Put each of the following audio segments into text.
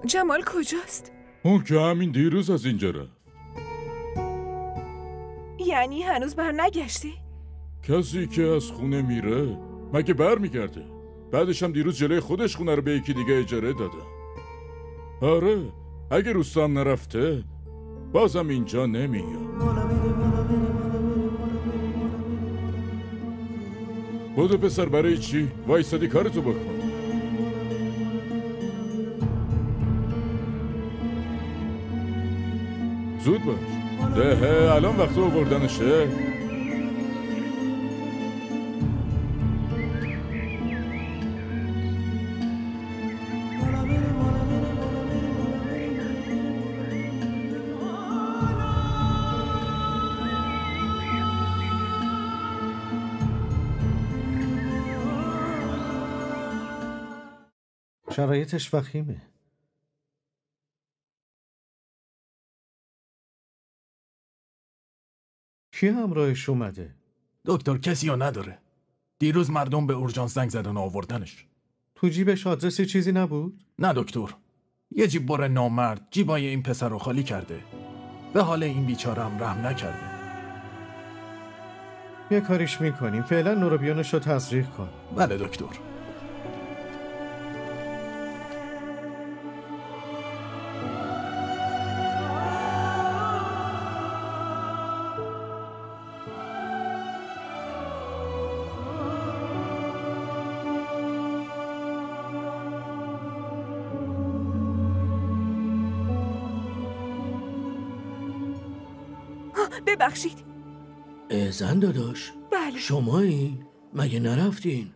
جمال کجاست؟ اون که همین دیروز از اینجا رفت. یعنی هنوز بر نگشتی؟ کسی که از خونه میره مگه بر میگرده؟ بعدش هم دیروز جلوی خودش خونه رو به یکی دیگه اجاره داده. آره اگه روستام نرفته بازم اینجا نمیاد. بودو پسر برای چی؟ وایسادی کارتو بکن. زود باش. ده الان وقت آوردنشه. شرایطش وخیمه. کی همراهش اومده؟ دکتر کسی رو نداره. دیروز مردم به اورژانس زنگ زدن و آوردنش. تو جیبش آدرسی چیزی نبود؟ نه دکتر. یه جیب بر نامرد جیبای این پسر رو خالی کرده. به حال این بیچاره هم رحم نکرده. یه کاریش میکنیم. فعلا نوروبیونش رو تزریق کن. بله دکتر. ببخشید. احسن داداش. بله. شما این؟ مگه نرفتین؟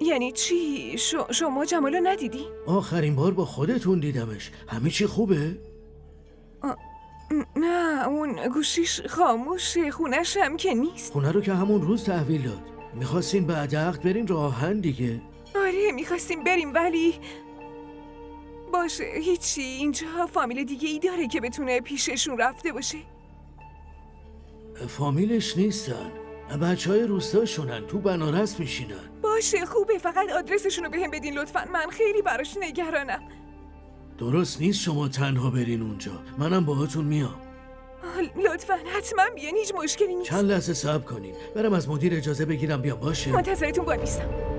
یعنی چی؟ شما جمالو ندیدی؟ آخرین بار با خودتون دیدمش. همه چی خوبه؟ نه اون گوشیش خاموشه. خونش هم که نیست. خونه رو که همون روز تحویل داد. میخواستین بعد عقد برین راه آهن دیگه. آره میخواستیم بریم ولی باشه هیچی. اینجا فامیل دیگه ای داره که بتونه پیششون رفته باشه. فامیلش نیستن. بچهای روستاشونن. تو بنارس میشینن. باشه خوبه. فقط آدرسشونو بهم بدین لطفاً. من خیلی براش نگرانم. درست نیست شما تنها برین اونجا. منم باهاتون میام. لطفاً حتما بیان. هیچ مشکلی نیست. چند لحظه صبر کنین. برم از مدیر اجازه بگیرم بیام. باشه منتظرتون وایسم.